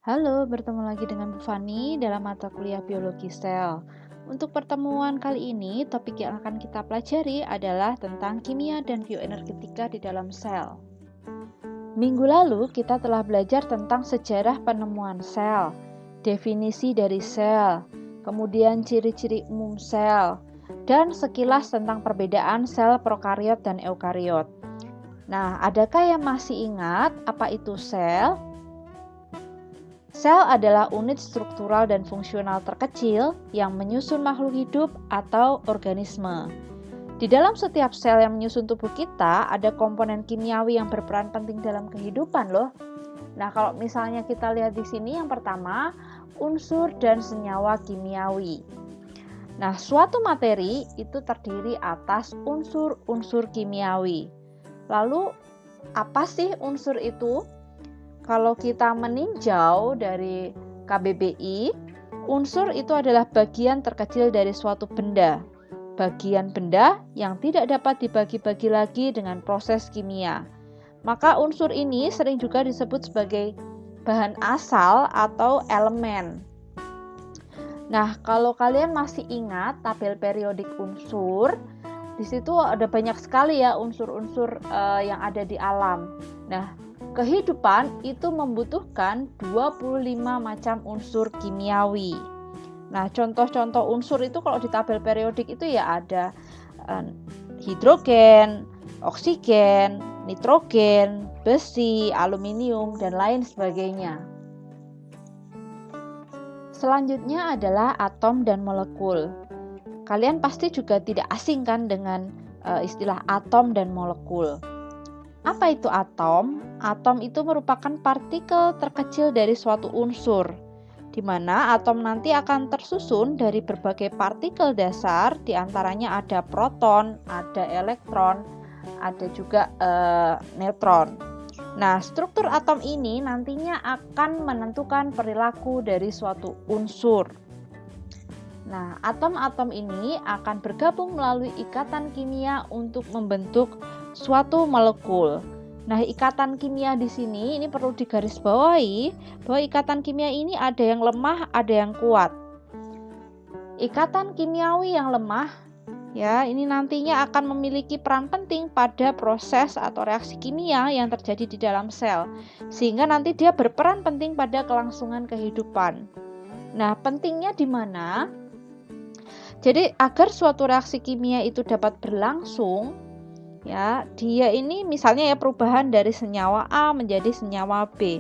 Halo, bertemu lagi dengan Bu Fani dalam mata kuliah biologi sel. Untuk pertemuan kali ini, topik yang akan kita pelajari adalah tentang kimia dan bioenergetika di dalam sel. Minggu lalu, kita telah belajar tentang sejarah penemuan sel, definisi dari sel, kemudian ciri-ciri umum sel, dan sekilas tentang perbedaan sel prokariot dan eukariot. Nah, adakah yang masih ingat apa itu sel? Sel adalah unit struktural dan fungsional terkecil yang menyusun makhluk hidup atau organisme. Di dalam setiap sel yang menyusun tubuh kita, ada komponen kimiawi yang berperan penting dalam kehidupan loh. Nah, kalau misalnya kita lihat di sini yang pertama, unsur dan senyawa kimiawi. Nah, suatu materi itu terdiri atas unsur-unsur kimiawi. Lalu, apa sih unsur itu? Kalau kita meninjau dari KBBI, unsur itu adalah bagian terkecil dari suatu benda. Bagian benda yang tidak dapat dibagi-bagi lagi dengan proses kimia. Maka unsur ini sering juga disebut sebagai bahan asal atau elemen. Nah, kalau kalian masih ingat tabel periodik unsur, di situ ada banyak sekali ya unsur-unsur yang ada di alam. Nah, kehidupan itu membutuhkan 25 macam unsur kimiawi. Nah, contoh-contoh unsur itu kalau di tabel periodik itu ya ada hidrogen, oksigen, nitrogen, besi, aluminium, dan lain sebagainya. Selanjutnya adalah atom dan molekul. Kalian pasti juga tidak asing kan dengan istilah atom dan molekul. Apa itu atom? Atom itu merupakan partikel terkecil dari suatu unsur, di mana atom nanti akan tersusun dari berbagai partikel dasar, diantaranya ada proton, ada elektron, ada juga neutron. Nah, struktur atom ini nantinya akan menentukan perilaku dari suatu unsur. Nah, atom-atom ini akan bergabung melalui ikatan kimia untuk membentuk suatu molekul. Nah, ikatan kimia di sini ini perlu digarisbawahi bahwa ikatan kimia ini ada yang lemah, ada yang kuat. Ikatan kimiawi yang lemah ya, ini nantinya akan memiliki peran penting pada proses atau reaksi kimia yang terjadi di dalam sel, sehingga nanti dia berperan penting pada kelangsungan kehidupan. Nah, pentingnya di mana? Jadi agar suatu reaksi kimia itu dapat berlangsung, ya, dia ini misalnya ya perubahan dari senyawa A menjadi senyawa B,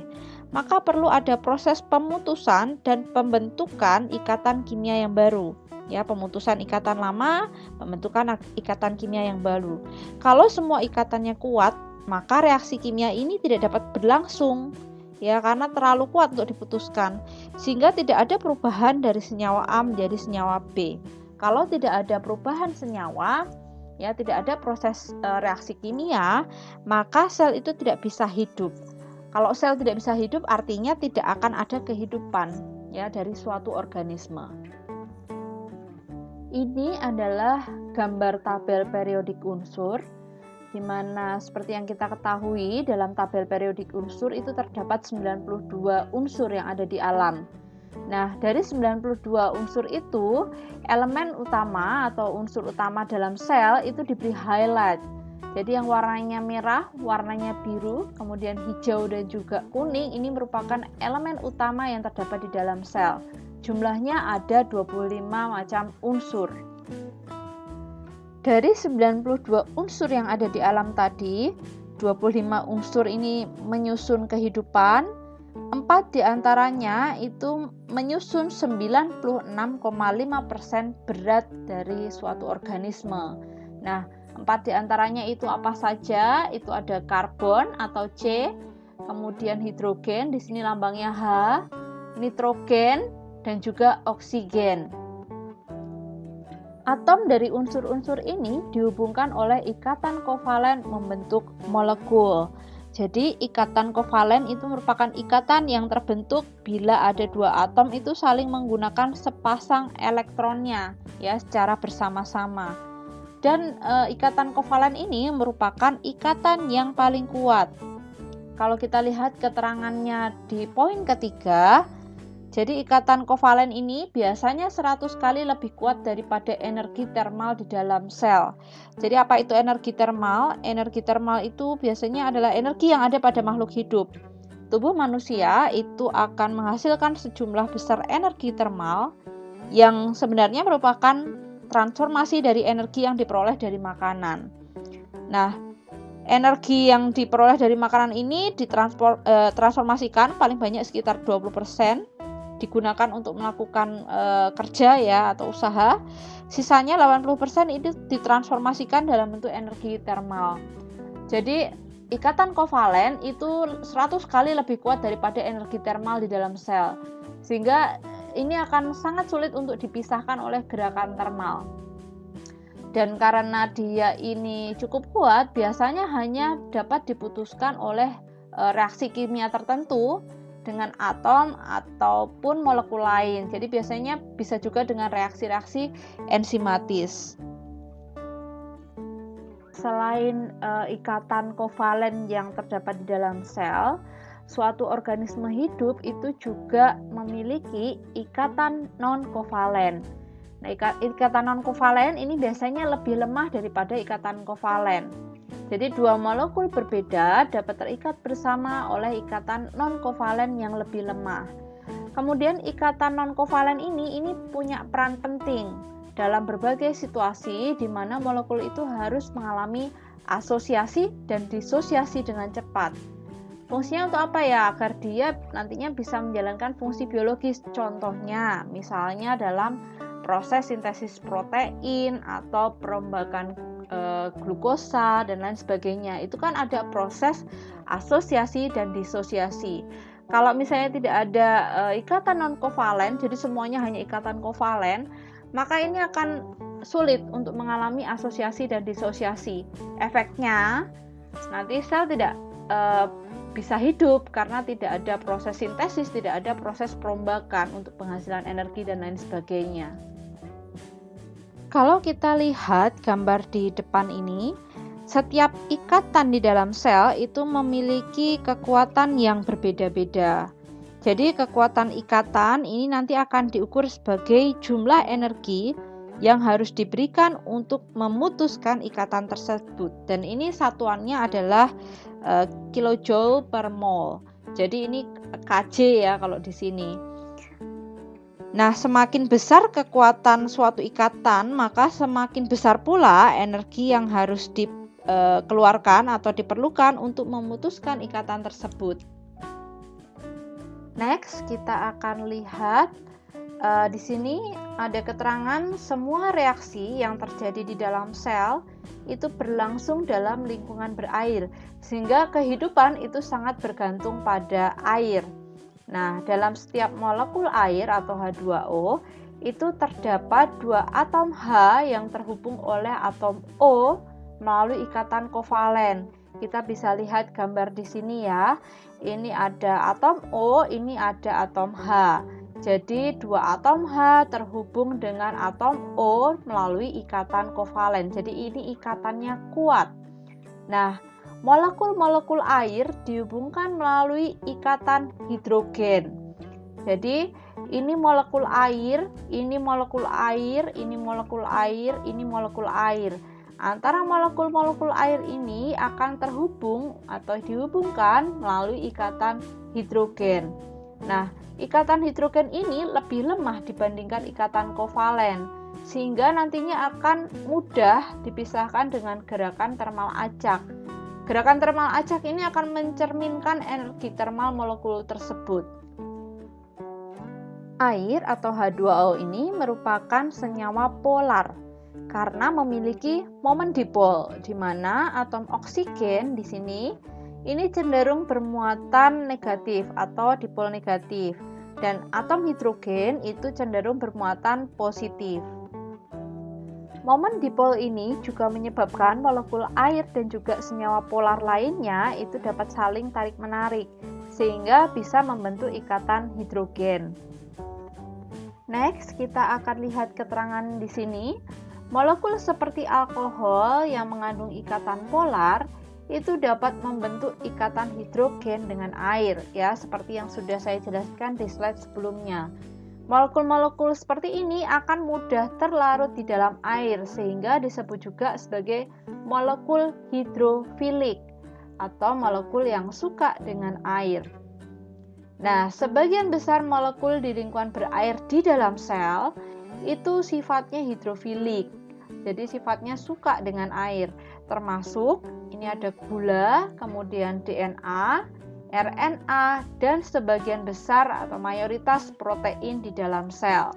maka perlu ada proses pemutusan dan pembentukan ikatan kimia yang baru. Ya, pemutusan ikatan lama, pembentukan ikatan kimia yang baru. Kalau semua ikatannya kuat, maka reaksi kimia ini tidak dapat berlangsung. Ya, karena terlalu kuat untuk diputuskan, sehingga tidak ada perubahan dari senyawa A menjadi senyawa B. Kalau tidak ada perubahan senyawa, ya tidak ada proses reaksi kimia, maka sel itu tidak bisa hidup. Kalau sel tidak bisa hidup, artinya tidak akan ada kehidupan ya dari suatu organisme. Ini adalah gambar tabel periodik unsur, di mana seperti yang kita ketahui dalam tabel periodik unsur itu terdapat 92 unsur yang ada di alam. Nah, dari 92 unsur itu, elemen utama atau unsur utama dalam sel itu diberi highlight. Jadi yang warnanya merah, warnanya biru, kemudian hijau dan juga kuning, ini merupakan elemen utama yang terdapat di dalam sel. Jumlahnya ada 25 macam unsur. Dari 92 unsur yang ada di alam tadi, 25 unsur ini menyusun kehidupan. 4 diantaranya itu menyusun 96,5% berat dari suatu organisme. Nah, 4 diantaranya itu apa saja? Itu ada karbon atau C, kemudian hidrogen, di sini lambangnya H, nitrogen, dan juga oksigen. Atom dari unsur-unsur ini dihubungkan oleh ikatan kovalen membentuk molekul. Jadi ikatan kovalen itu merupakan ikatan yang terbentuk bila ada dua atom itu saling menggunakan sepasang elektronnya ya secara bersama-sama. Dan ikatan kovalen ini merupakan ikatan yang paling kuat. kalau kita lihat keterangannya di poin ketiga, jadi ikatan kovalen ini biasanya 100 kali lebih kuat daripada energi termal di dalam sel. Jadi apa itu energi termal? Energi termal itu biasanya adalah energi yang ada pada makhluk hidup. Tubuh manusia itu akan menghasilkan sejumlah besar energi termal yang sebenarnya merupakan transformasi dari energi yang diperoleh dari makanan. Nah, energi yang diperoleh dari makanan ini ditransformasikan paling banyak sekitar 20%. Digunakan untuk melakukan kerja ya atau usaha. Sisanya 80% itu ditransformasikan dalam bentuk energi termal. Jadi ikatan kovalen itu 100 kali lebih kuat daripada energi termal di dalam sel. Sehingga ini akan sangat sulit untuk dipisahkan oleh gerakan termal. Dan karena dia ini cukup kuat, biasanya hanya dapat diputuskan oleh reaksi kimia tertentu dengan atom ataupun molekul lain. Jadi biasanya bisa juga dengan reaksi-reaksi enzimatis. Selain ikatan kovalen yang terdapat di dalam sel, suatu organisme hidup itu juga memiliki ikatan non-kovalen. Nah, ikatan non-kovalen ini biasanya lebih lemah daripada ikatan kovalen. Jadi dua molekul berbeda dapat terikat bersama oleh ikatan non-kovalen yang lebih lemah. Kemudian ikatan non-kovalen ini punya peran penting dalam berbagai situasi di mana molekul itu harus mengalami asosiasi dan disosiasi dengan cepat. Fungsinya untuk apa ya? Agar dia nantinya bisa menjalankan fungsi biologis. Contohnya, misalnya dalam proses sintesis protein atau perombakan glukosa dan lain sebagainya. Itu kan ada proses asosiasi dan disosiasi. Kalau misalnya tidak ada ikatan non-kovalen, jadi semuanya hanya ikatan kovalen, maka ini akan sulit untuk mengalami asosiasi dan disosiasi. Efeknya nanti sel tidak bisa hidup karena tidak ada proses sintesis, tidak ada proses perombakan untuk penghasilan energi dan lain sebagainya. Kalau kita lihat gambar di depan ini, setiap ikatan di dalam sel itu memiliki kekuatan yang berbeda-beda. Jadi kekuatan ikatan ini nanti akan diukur sebagai jumlah energi yang harus diberikan untuk memutuskan ikatan tersebut. Dan ini satuannya adalah kilojoule per mol. Jadi ini kJ ya kalau di sini. Nah, semakin besar kekuatan suatu ikatan, maka semakin besar pula energi yang harus dikeluarkan atau diperlukan untuk memutuskan ikatan tersebut. Next, kita akan lihat di sini ada keterangan semua reaksi yang terjadi di dalam sel itu berlangsung dalam lingkungan berair, sehingga kehidupan itu sangat bergantung pada air. Nah, dalam setiap molekul air atau H2O itu terdapat dua atom H yang terhubung oleh atom O melalui ikatan kovalen. Kita bisa lihat gambar di sini ya. Ini ada atom O, ini ada atom H. Jadi dua atom H terhubung dengan atom O melalui ikatan kovalen. Jadi ini ikatannya kuat. Nah, molekul-molekul air dihubungkan melalui ikatan hidrogen. Jadi ini molekul air, ini molekul air, ini molekul air, ini molekul air. Antara molekul-molekul air ini akan terhubung atau dihubungkan melalui ikatan hidrogen. Nah, ikatan hidrogen ini lebih lemah dibandingkan ikatan kovalen, sehingga nantinya akan mudah dipisahkan dengan gerakan termal acak. Gerakan termal acak ini akan mencerminkan energi termal molekul tersebut. Air atau H2O ini merupakan senyawa polar karena memiliki momen dipol, di mana atom oksigen di sini ini cenderung bermuatan negatif atau dipol negatif, dan atom hidrogen itu cenderung bermuatan positif. Momen dipol ini juga menyebabkan molekul air dan juga senyawa polar lainnya itu dapat saling tarik-menarik, sehingga bisa membentuk ikatan hidrogen. Next, kita akan lihat keterangan di sini. Molekul seperti alkohol yang mengandung ikatan polar itu dapat membentuk ikatan hidrogen dengan air, ya, seperti yang sudah saya jelaskan di slide sebelumnya. Molekul-molekul seperti ini akan mudah terlarut di dalam air sehingga disebut juga sebagai molekul hidrofilik atau molekul yang suka dengan air. Nah, sebagian besar molekul di lingkungan berair di dalam sel itu sifatnya hidrofilik. Jadi sifatnya suka dengan air, termasuk ini ada gula, kemudian DNA, RNA, dan sebagian besar atau mayoritas protein di dalam sel.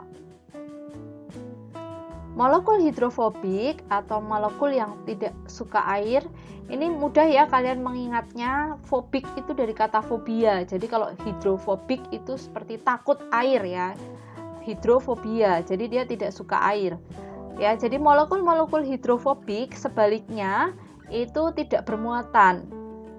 Molekul hidrofobik atau molekul yang tidak suka air, ini mudah ya kalian mengingatnya. Fobik itu dari kata fobia. Jadi kalau hidrofobik itu seperti takut air ya. Hidrofobia, jadi dia tidak suka air. Ya, jadi molekul-molekul hidrofobik sebaliknya itu tidak bermuatan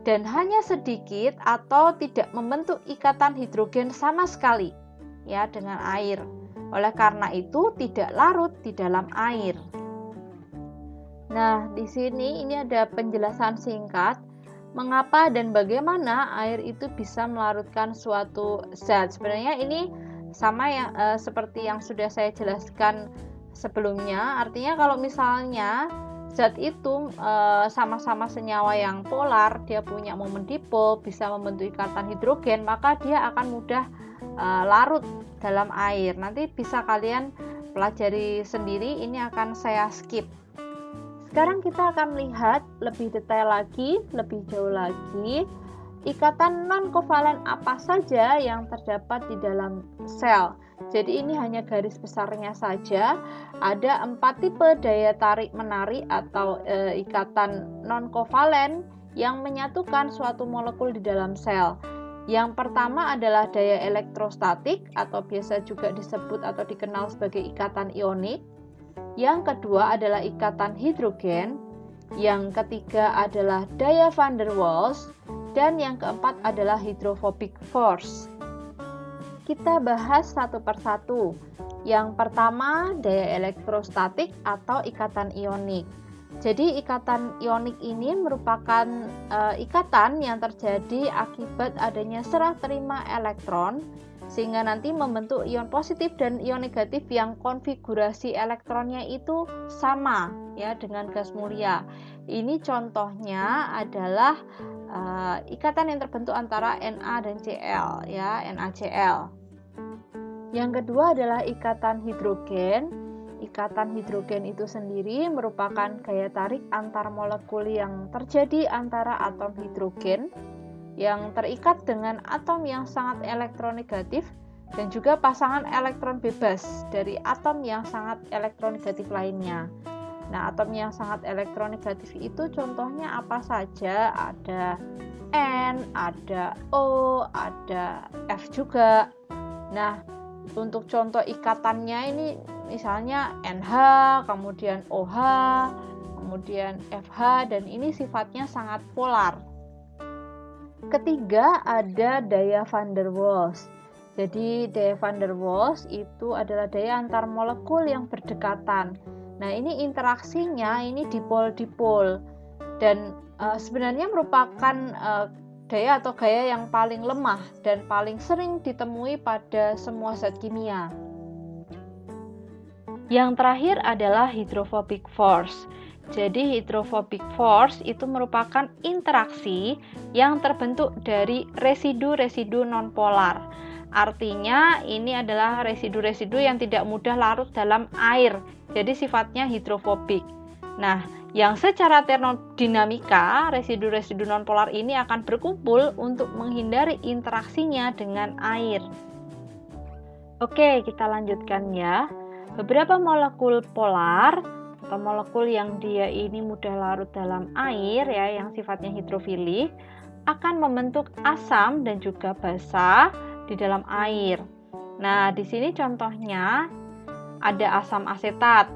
dan hanya sedikit atau tidak membentuk ikatan hidrogen sama sekali ya dengan air. Oleh karena itu tidak larut di dalam air. Nah, di sini ini ada penjelasan singkat mengapa dan bagaimana air itu bisa melarutkan suatu zat. Sebenarnya ini sama ya seperti yang sudah saya jelaskan sebelumnya. Artinya kalau misalnya zat itu sama-sama senyawa yang polar, dia punya momen dipol, bisa membentuk ikatan hidrogen, maka dia akan mudah larut dalam air. Nanti bisa kalian pelajari sendiri, ini akan saya skip. Sekarang kita akan lihat lebih detail lagi, lebih jauh lagi, ikatan non-kovalen apa saja yang terdapat di dalam sel. Jadi ini hanya garis besarnya saja. Ada 4 tipe daya tarik menarik atau ikatan non-kovalen yang menyatukan suatu molekul di dalam sel. Yang pertama adalah daya elektrostatik atau biasa juga disebut atau dikenal sebagai ikatan ionik. Yang kedua adalah ikatan hidrogen. Yang ketiga adalah daya van der Waals. Dan yang keempat adalah hydrophobic force. Kita bahas satu persatu. Yang pertama, daya elektrostatik atau ikatan ionik. Jadi ikatan ionik ini merupakan ikatan yang terjadi akibat adanya serah terima elektron sehingga nanti membentuk ion positif dan ion negatif yang konfigurasi elektronnya itu sama ya dengan gas mulia. Ini contohnya adalah ikatan yang terbentuk antara Na dan Cl ya, NaCl. Yang kedua adalah ikatan hidrogen. Ikatan hidrogen itu sendiri merupakan gaya tarik antar molekul yang terjadi antara atom hidrogen yang terikat dengan atom yang sangat elektronegatif dan juga pasangan elektron bebas dari atom yang sangat elektronegatif lainnya. Nah, atom yang sangat elektronegatif itu contohnya apa saja? Ada N, ada O, ada F juga. Nah, untuk contoh ikatannya ini misalnya NH, kemudian OH, kemudian FH, dan ini sifatnya sangat polar. Ketiga ada daya van der Waals. Jadi daya van der Waals itu adalah daya antar molekul yang berdekatan. Nah, ini interaksinya ini dipol-dipol dan sebenarnya merupakan daya atau gaya yang paling lemah dan paling sering ditemui pada semua zat kimia. Yang terakhir adalah hydrophobic force. Jadi hydrophobic force itu merupakan interaksi yang terbentuk dari residu-residu nonpolar. Artinya ini adalah residu-residu yang tidak mudah larut dalam air. Jadi sifatnya hidrofobik. Nah, yang secara termodinamika residu-residu nonpolar ini akan berkumpul untuk menghindari interaksinya dengan air. Oke, kita lanjutkan ya. Beberapa molekul polar atau molekul yang dia ini mudah larut dalam air ya, yang sifatnya hidrofilik akan membentuk asam dan juga basa di dalam air. Nah, di sini contohnya ada asam asetat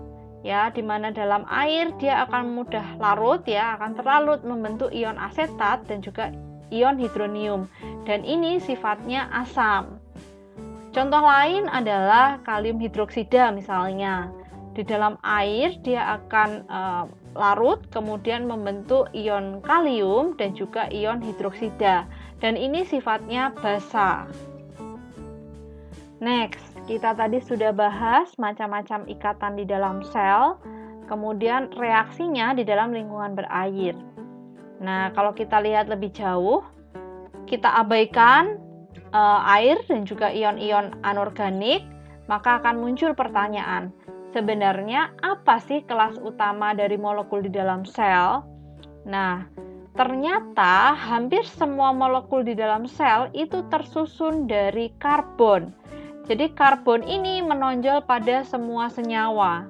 ya, di mana dalam air dia akan mudah larut ya, akan terlarut membentuk ion asetat dan juga ion hidronium dan ini sifatnya asam. Contoh lain adalah kalium hidroksida misalnya. Di dalam air dia akan larut, kemudian membentuk ion kalium dan juga ion hidroksida. Dan ini sifatnya basa. Next, kita tadi sudah bahas macam-macam ikatan di dalam sel, kemudian reaksinya di dalam lingkungan berair. Nah, kalau kita lihat lebih jauh, kita abaikan air dan juga ion-ion anorganik, maka akan muncul pertanyaan, sebenarnya apa sih kelas utama dari molekul di dalam sel? Nah, ternyata hampir semua molekul di dalam sel itu tersusun dari karbon. Jadi karbon ini menonjol pada semua senyawa.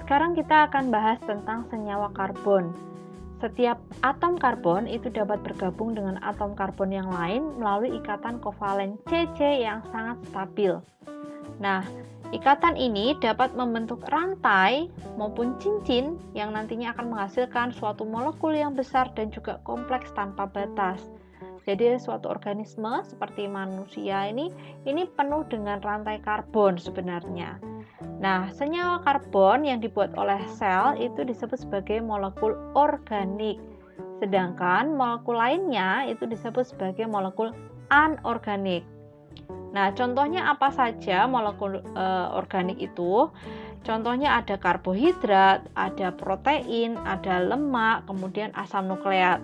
Sekarang kita akan bahas tentang senyawa karbon. Setiap atom karbon itu dapat bergabung dengan atom karbon yang lain melalui ikatan kovalen CC yang sangat stabil. Nah, ikatan ini dapat membentuk rantai maupun cincin yang nantinya akan menghasilkan suatu molekul yang besar dan juga kompleks tanpa batas. Jadi suatu organisme seperti manusia ini penuh dengan rantai karbon sebenarnya. Nah, senyawa karbon yang dibuat oleh sel itu disebut sebagai molekul organik. Sedangkan molekul lainnya itu disebut sebagai molekul anorganik. Nah, contohnya apa saja molekul organik itu? Contohnya ada karbohidrat, ada protein, ada lemak, kemudian asam nukleat.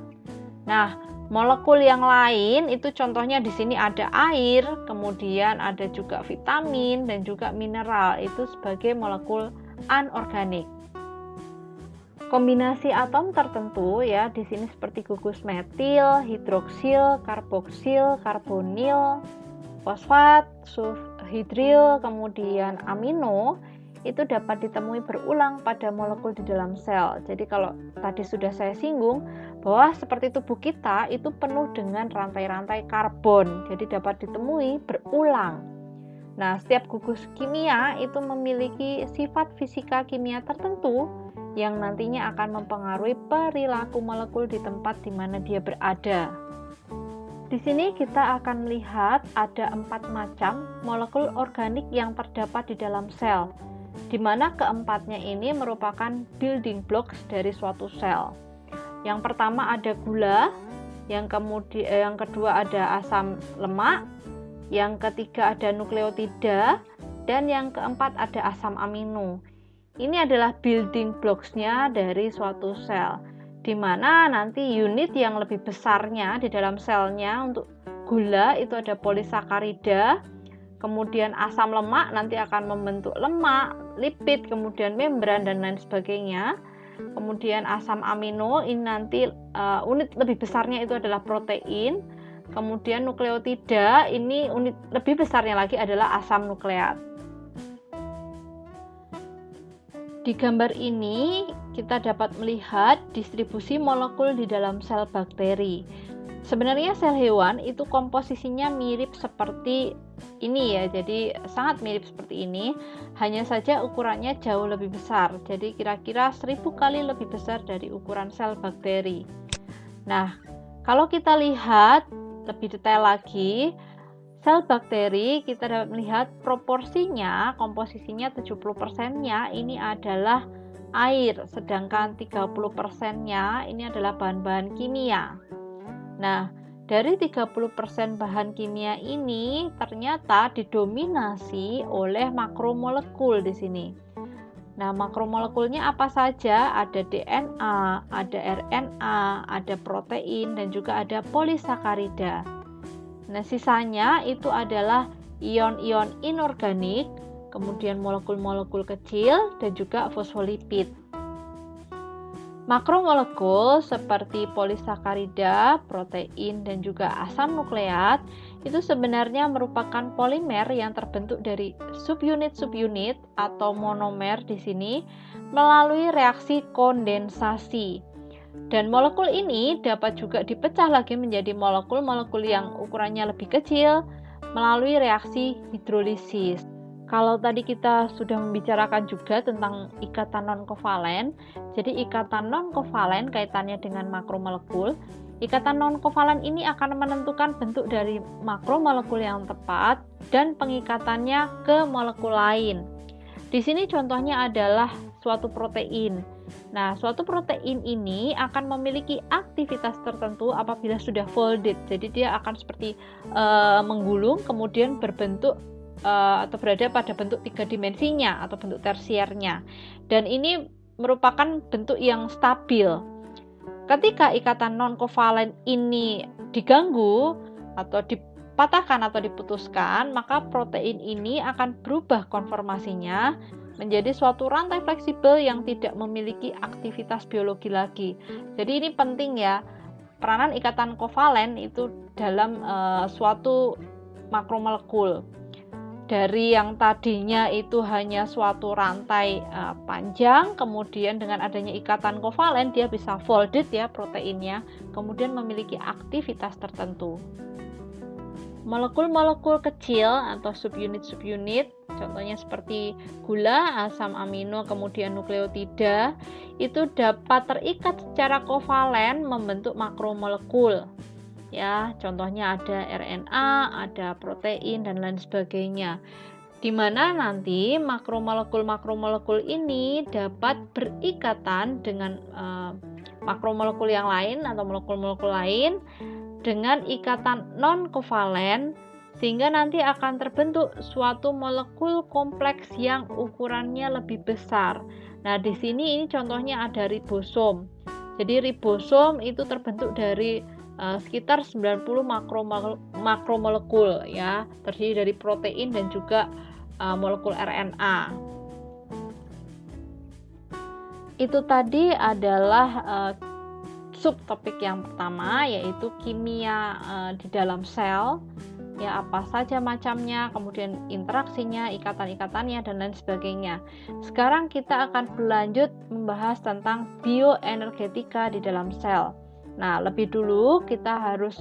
Nah, molekul yang lain itu contohnya di sini ada air, kemudian ada juga vitamin dan juga mineral, itu sebagai molekul anorganik. Kombinasi atom tertentu ya di sini seperti gugus metil, hidroksil, karboksil, karbonil, fosfat, sulfhidril, kemudian amino itu dapat ditemui berulang pada molekul di dalam sel. Jadi kalau tadi sudah saya singgung bahwa seperti tubuh kita itu penuh dengan rantai-rantai karbon, jadi dapat ditemui berulang. Nah, setiap gugus kimia itu memiliki sifat fisika kimia tertentu yang nantinya akan mempengaruhi perilaku molekul di tempat di mana dia berada. Di sini kita akan melihat ada 4 macam molekul organik yang terdapat di dalam sel, di mana keempatnya ini merupakan building blocks dari suatu sel. Yang pertama ada gula, yang kedua ada asam lemak, yang ketiga ada nukleotida, dan yang keempat ada asam amino. Ini adalah building blocks-nya dari suatu sel, di mana nanti unit yang lebih besarnya di dalam selnya untuk gula itu ada polisakarida, kemudian asam lemak nanti akan membentuk lemak, lipid, kemudian membran dan lain sebagainya. Kemudian asam amino ini nanti unit lebih besarnya itu adalah protein. Kemudian nukleotida ini unit lebih besarnya lagi adalah asam nukleat. Di gambar ini kita dapat melihat distribusi molekul di dalam sel bakteri. Sebenarnya sel hewan itu komposisinya mirip seperti ini ya, jadi sangat mirip seperti ini, hanya saja ukurannya jauh lebih besar, jadi kira-kira 1000 kali lebih besar dari ukuran sel bakteri. Nah, kalau kita lihat lebih detail lagi, sel bakteri kita dapat melihat proporsinya, komposisinya 70%-nya ini adalah air, sedangkan 30%-nya ini adalah bahan-bahan kimia. Nah, dari 30% bahan kimia ini ternyata didominasi oleh makromolekul di sini. Nah, makromolekulnya apa saja? Ada DNA, ada RNA, ada protein, dan juga ada polisakarida. Nah, sisanya itu adalah ion-ion inorganik, kemudian molekul-molekul kecil, dan juga fosfolipid. Makromolekul seperti polisakarida, protein, dan juga asam nukleat itu sebenarnya merupakan polimer yang terbentuk dari subunit-subunit atau monomer di sini melalui reaksi kondensasi. Dan molekul ini dapat juga dipecah lagi menjadi molekul-molekul yang ukurannya lebih kecil melalui reaksi hidrolisis. Kalau tadi kita sudah membicarakan juga tentang ikatan non-kovalen, jadi ikatan non-kovalen kaitannya dengan makromolekul. Ikatan non-kovalen ini akan menentukan bentuk dari makromolekul yang tepat dan pengikatannya ke molekul lain. Di sini contohnya adalah suatu protein. Nah, suatu protein ini akan memiliki aktivitas tertentu apabila sudah folded. Jadi dia akan seperti menggulung kemudian berbentuk atau berada pada bentuk 3 dimensinya atau bentuk tersiernya. Dan ini merupakan bentuk yang stabil. Ketika ikatan non-kovalen ini diganggu atau dipatahkan atau diputuskan, maka protein ini akan berubah konformasinya menjadi suatu rantai fleksibel yang tidak memiliki aktivitas biologi lagi. Jadi ini penting ya, peranan ikatan kovalen itu dalam suatu makromolekul. Dari yang tadinya itu hanya suatu rantai panjang, kemudian dengan adanya ikatan kovalen dia bisa folded ya proteinnya, kemudian memiliki aktivitas tertentu. Molekul-molekul kecil atau subunit-subunit, contohnya seperti gula, asam amino, kemudian nukleotida, itu dapat terikat secara kovalen membentuk makromolekul. Ya, contohnya ada RNA, ada protein dan lain sebagainya. Di mana nanti makromolekul-makromolekul ini dapat berikatan dengan makromolekul yang lain atau molekul-molekul lain dengan ikatan non-kovalen, sehingga nanti akan terbentuk suatu molekul kompleks yang ukurannya lebih besar. Nah, di sini ini contohnya ada ribosom. Jadi ribosom itu terbentuk dari sekitar 90 makromolekul ya, terdiri dari protein dan juga molekul RNA. Itu tadi adalah subtopik yang pertama, yaitu kimia di dalam sel, ya apa saja macamnya, kemudian interaksinya, ikatan-ikatannya dan lain sebagainya. Sekarang kita akan berlanjut membahas tentang bioenergetika di dalam sel. Nah, lebih dulu kita harus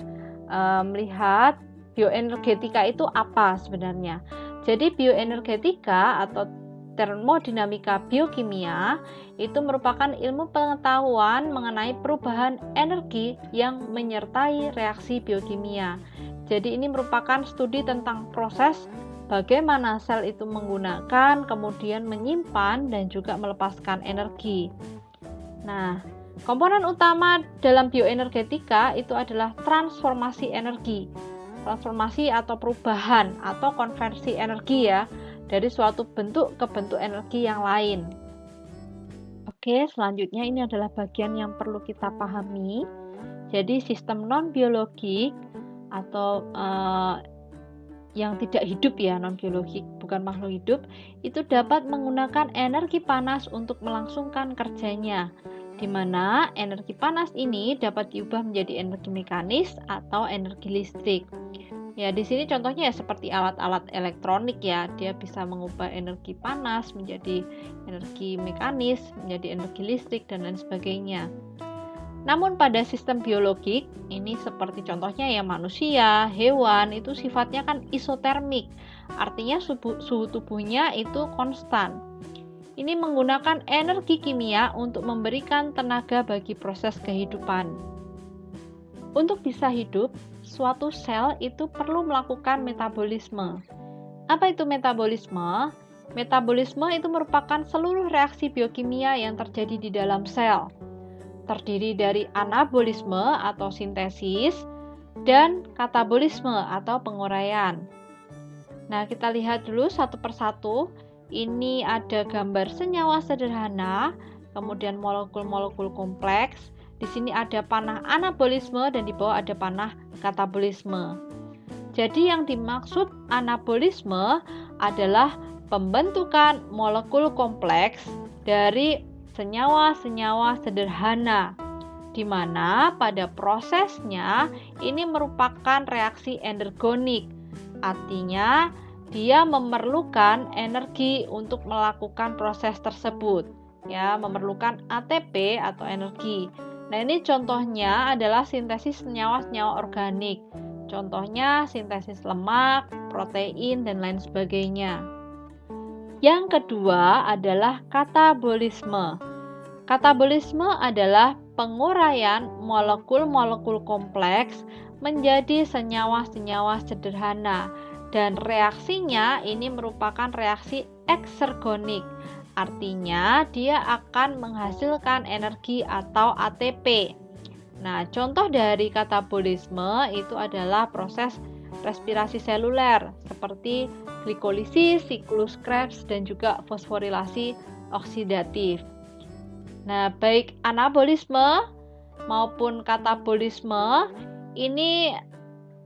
melihat bioenergetika itu apa sebenarnya. Jadi bioenergetika atau termodinamika biokimia itu merupakan ilmu pengetahuan mengenai perubahan energi yang menyertai reaksi biokimia. Jadi ini merupakan studi tentang proses bagaimana sel itu menggunakan, kemudian menyimpan dan juga melepaskan energi. Nah, komponen utama dalam bioenergetika itu adalah transformasi energi. Transformasi atau perubahan atau konversi energi ya, dari suatu bentuk ke bentuk energi yang lain. Oke, selanjutnya ini adalah bagian yang perlu kita pahami. Jadi sistem non-biologik atau yang tidak hidup ya, non-biologik, bukan makhluk hidup, itu dapat menggunakan energi panas untuk melangsungkan kerjanya, di mana energi panas ini dapat diubah menjadi energi mekanis atau energi listrik. Ya, di sini contohnya ya seperti alat-alat elektronik ya, dia bisa mengubah energi panas menjadi energi mekanis, menjadi energi listrik dan lain sebagainya. Namun pada sistem biologik, ini seperti contohnya ya manusia, hewan, itu sifatnya kan isotermik, artinya suhu tubuhnya itu konstan. Ini menggunakan energi kimia untuk memberikan tenaga bagi proses kehidupan. Untuk bisa hidup, suatu sel itu perlu melakukan metabolisme. Apa itu metabolisme? Metabolisme itu merupakan seluruh reaksi biokimia yang terjadi di dalam sel. Terdiri dari anabolisme atau sintesis dan katabolisme atau penguraian. Nah, kita lihat dulu satu persatu. Ini ada gambar senyawa sederhana, kemudian molekul-molekul kompleks. Di sini ada panah anabolisme dan di bawah ada panah katabolisme. Jadi yang dimaksud anabolisme adalah pembentukan molekul kompleks dari senyawa-senyawa sederhana, di mana pada prosesnya ini merupakan reaksi endergonik. Artinya dia memerlukan energi untuk melakukan proses tersebut, ya, memerlukan ATP atau energi. Nah, ini contohnya adalah sintesis senyawa-senyawa organik. Contohnya sintesis lemak, protein, dan lain sebagainya. Yang kedua adalah katabolisme. Katabolisme adalah penguraian molekul-molekul kompleks menjadi senyawa-senyawa sederhana. Dan reaksinya ini merupakan reaksi eksergonik. Artinya dia akan menghasilkan energi atau ATP. Nah, contoh dari katabolisme itu adalah proses respirasi seluler seperti glikolisis, siklus Krebs, dan juga fosforilasi oksidatif. Nah, baik anabolisme maupun katabolisme ini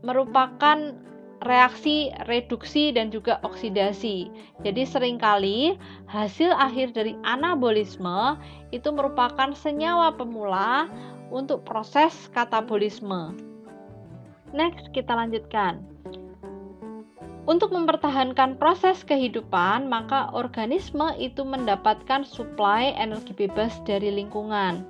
merupakan reaksi reduksi dan juga oksidasi. Jadi seringkali hasil akhir dari anabolisme itu merupakan senyawa pemula untuk proses katabolisme. Next, kita lanjutkan. Untuk mempertahankan proses kehidupan, maka organisme itu mendapatkan suplai energi bebas dari lingkungan.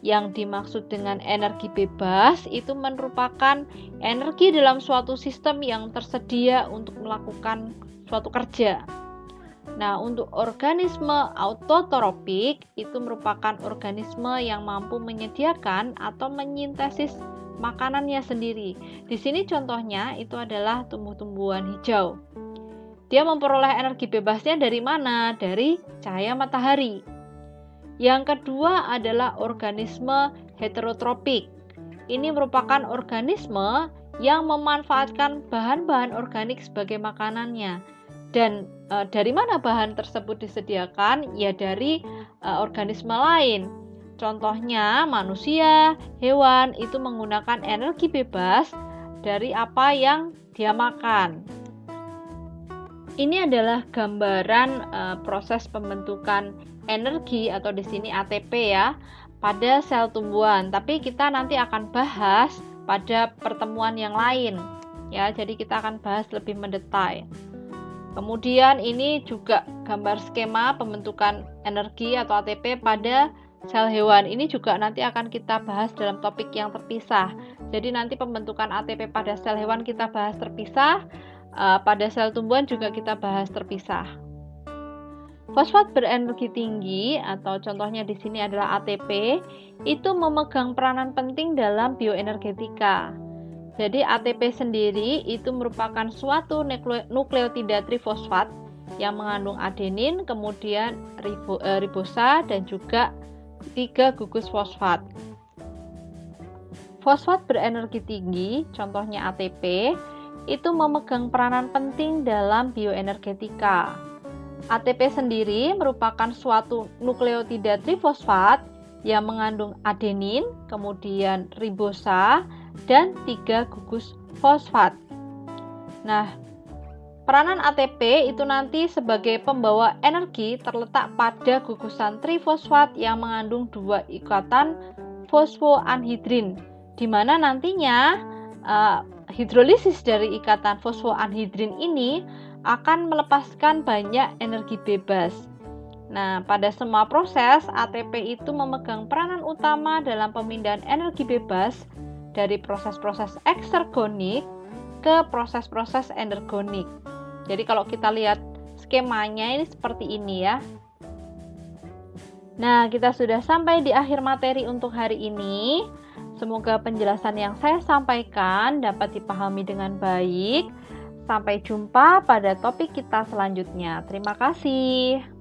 Yang dimaksud dengan energi bebas itu merupakan energi dalam suatu sistem yang tersedia untuk melakukan suatu kerja. Nah, untuk organisme autotrofik itu merupakan organisme yang mampu menyediakan atau menyintesis makanannya sendiri. Di sini contohnya itu adalah tumbuh-tumbuhan hijau. Dia memperoleh energi bebasnya dari mana? Dari cahaya matahari. Yang kedua adalah organisme heterotropik. Ini merupakan organisme yang memanfaatkan bahan-bahan organik sebagai makanannya. Dan dari mana bahan tersebut disediakan? Ya dari organisme lain. Contohnya manusia, hewan itu menggunakan energi bebas dari apa yang dia makan. Ini adalah gambaran proses pembentukan energi atau di sini ATP ya pada sel tumbuhan. Tapi kita nanti akan bahas pada pertemuan yang lain ya. Jadi kita akan bahas lebih mendetail. Kemudian ini juga gambar skema pembentukan energi atau ATP pada sel hewan. Ini juga nanti akan kita bahas dalam topik yang terpisah. Jadi nanti pembentukan ATP pada sel hewan kita bahas terpisah, pada sel tumbuhan juga kita bahas terpisah. Fosfat berenergi tinggi atau contohnya di sini adalah ATP, itu memegang peranan penting dalam bioenergetika. Jadi ATP sendiri itu merupakan suatu nukleotida trifosfat yang mengandung adenin, kemudian ribosa dan juga 3 gugus fosfat. Fosfat berenergi tinggi, contohnya ATP, itu memegang peranan penting dalam bioenergetika. ATP sendiri merupakan suatu nukleotida trifosfat yang mengandung adenin, kemudian ribosa, dan 3 gugus fosfat. Nah, peranan ATP itu nanti sebagai pembawa energi terletak pada gugusan trifosfat yang mengandung 2 ikatan fosfoanhidrin, di mana nantinya hidrolisis dari ikatan fosfoanhidrin ini akan melepaskan banyak energi bebas. Nah, pada semua proses, ATP itu memegang peranan utama dalam pemindahan energi bebas dari proses-proses eksergonik ke proses-proses energonik. Jadi kalau kita lihat skemanya ini seperti ini ya. Nah, kita sudah sampai di akhir materi untuk hari ini. Semoga penjelasan yang saya sampaikan dapat dipahami dengan baik. Sampai jumpa pada topik kita selanjutnya. Terima kasih.